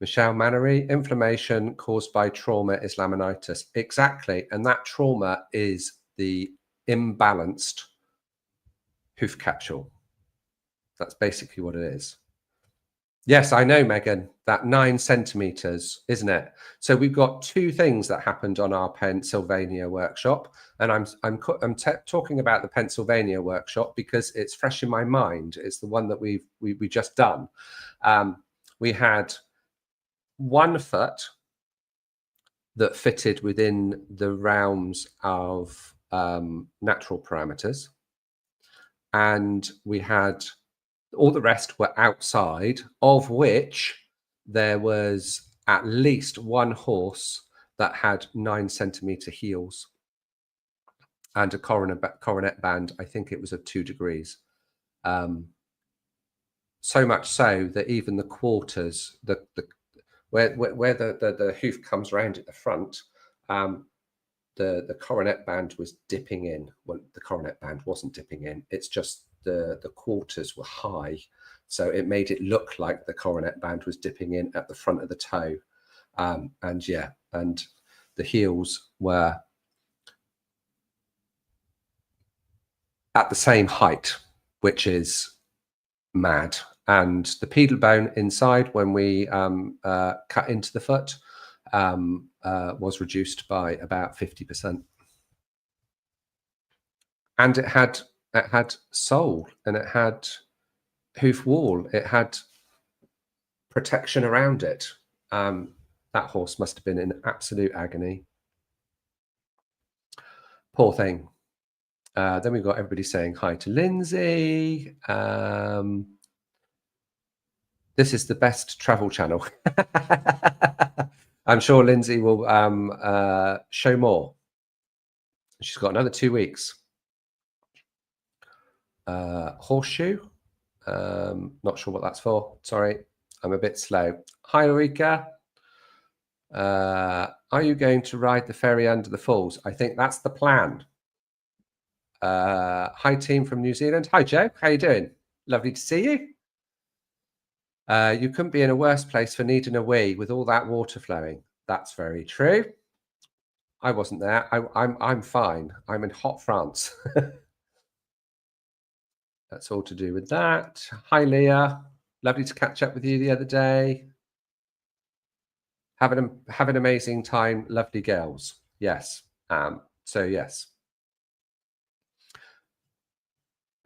Michelle Mannery, inflammation caused by trauma is laminitis. Exactly. And that trauma is the imbalanced hoof capsule. That's basically what it is. Yes, I know, Megan, that 9 centimeters, isn't it? So we've got 2 things that happened on our Pennsylvania workshop. And I'm talking about the Pennsylvania workshop because it's fresh in my mind. It's the one that we just done. We had 1 foot that fitted within the realms of natural parameters, and we had all the rest were outside, of which there was at least 1 horse that had 9 centimeter heels and a coronet band. I think it was of 2 degrees. So much so that even the quarters, where the hoof comes around at the front, the coronet band was dipping in. Well, the coronet band wasn't dipping in. It's just the quarters were high, so it made it look like the coronet band was dipping in at the front of the toe. And yeah, and the heels were at the same height, which is mad. And the pedal bone inside, when we cut into the foot, was reduced by about 50%. And it had sole, and it had hoof wall. It had protection around it. That horse must have been in absolute agony. Poor thing. Then we've got everybody saying hi to Lindsay. This is the best travel channel. I'm sure Lindsay will show more. She's got another 2 weeks. Horseshoe. Not sure what that's for. Sorry, I'm a bit slow. Hi, Ulrika. Are you going to ride the ferry under the falls? I think that's the plan. Hi, team from New Zealand. Hi, Joe. How you doing? Lovely to see you. You couldn't be in a worse place for needing a wee with all that water flowing. That's very true. I wasn't there. I'm fine. I'm in hot France. That's all to do with that. Hi, Leah. Lovely to catch up with you the other day. Have an amazing time, lovely girls. Yes. So yes.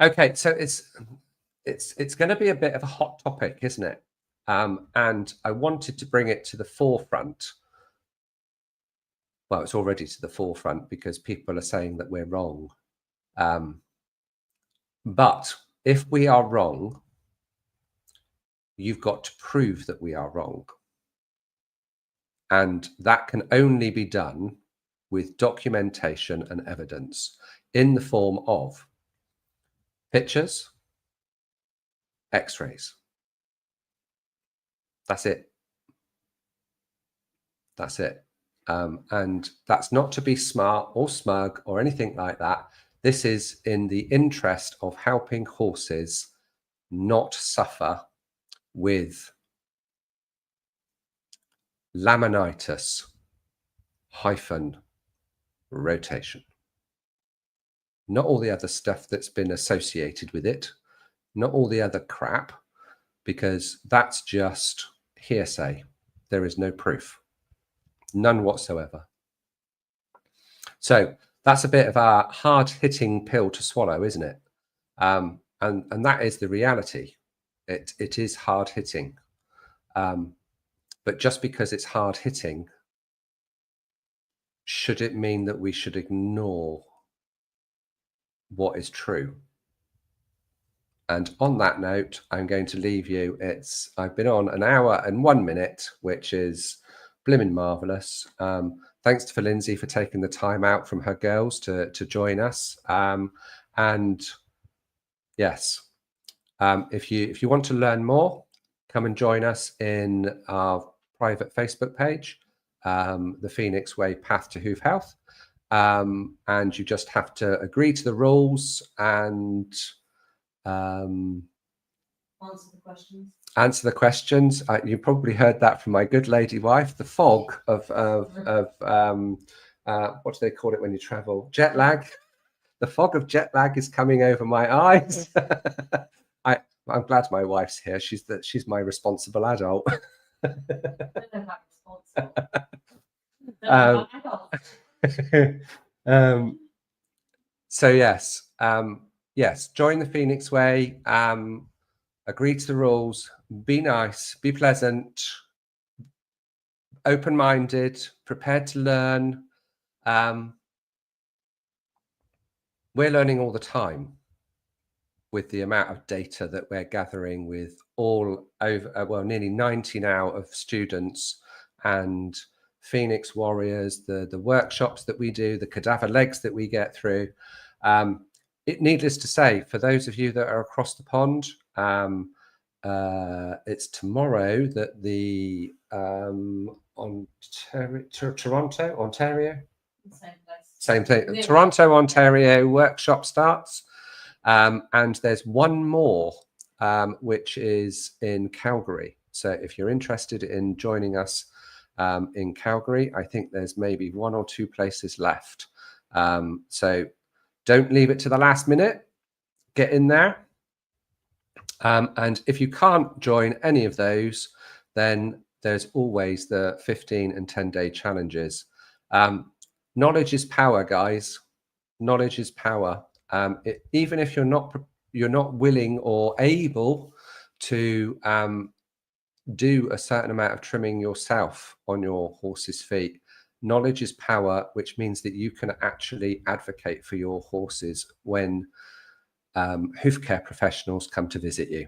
Okay, so it's going to be a bit of a hot topic, isn't it? And I wanted to bring it to the forefront. Well, it's already to the forefront because people are saying that we're wrong. But if we are wrong, you've got to prove that we are wrong. And that can only be done with documentation and evidence in the form of pictures, x-rays. That's it. That's it. And that's not to be smart or smug or anything like that. This is in the interest of helping horses not suffer with laminitis - rotation. Not all the other stuff that's been associated with it, not all the other crap, because that's just hearsay. There is no proof, none whatsoever. So that's a bit of a hard-hitting pill to swallow, isn't it? And that is the reality. It is hard-hitting. But just because it's hard-hitting, should it mean that we should ignore what is true? And on that note, I'm going to leave you. I've been on an hour and 1 minute, which is blimmin' marvellous. Thanks to Lindsay for taking the time out from her girls to join us. And yes, if you want to learn more, come and join us in our private Facebook page, The Phoenix Way Path to Hoof Health. And you just have to agree to the rules and answer the questions. You probably heard that from my good lady wife. The fog of what do they call it when you travel? Jet lag. The fog of jet lag is coming over my eyes. I'm glad my wife's here. She's my responsible adult. So yes, yes, join the Phoenix Way. Agree to the rules. Be nice. Be pleasant. Open-minded. Prepared to learn. We're learning all the time with the amount of data that we're gathering with all over, well, nearly 90 now of students and Phoenix Warriors, the workshops that we do, the cadaver legs that we get through. Needless to say, for those of you that are across the pond, it's tomorrow that the Toronto, Ontario, same thing. Yeah. Toronto, Ontario workshop starts, and there's one more, which is in Calgary. So if you're interested in joining us in Calgary, I think there's maybe 1 or 2 places left. So don't leave it to the last minute. Get in there. And if you can't join any of those, then there's always the 15 and 10-day challenges. Knowledge is power, guys. Knowledge is power. Even if you're not willing or able to do a certain amount of trimming yourself on your horse's feet, knowledge is power, which means that you can actually advocate for your horses when hoof care professionals come to visit you.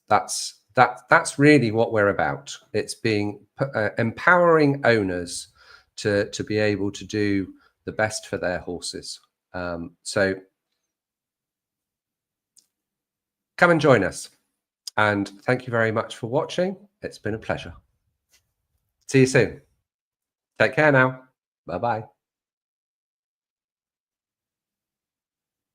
That's really what we're about. It's being empowering owners to be able to do the best for their horses. So come and join us. And thank you very much for watching. It's been a pleasure. See you soon. Take care now. Bye-bye.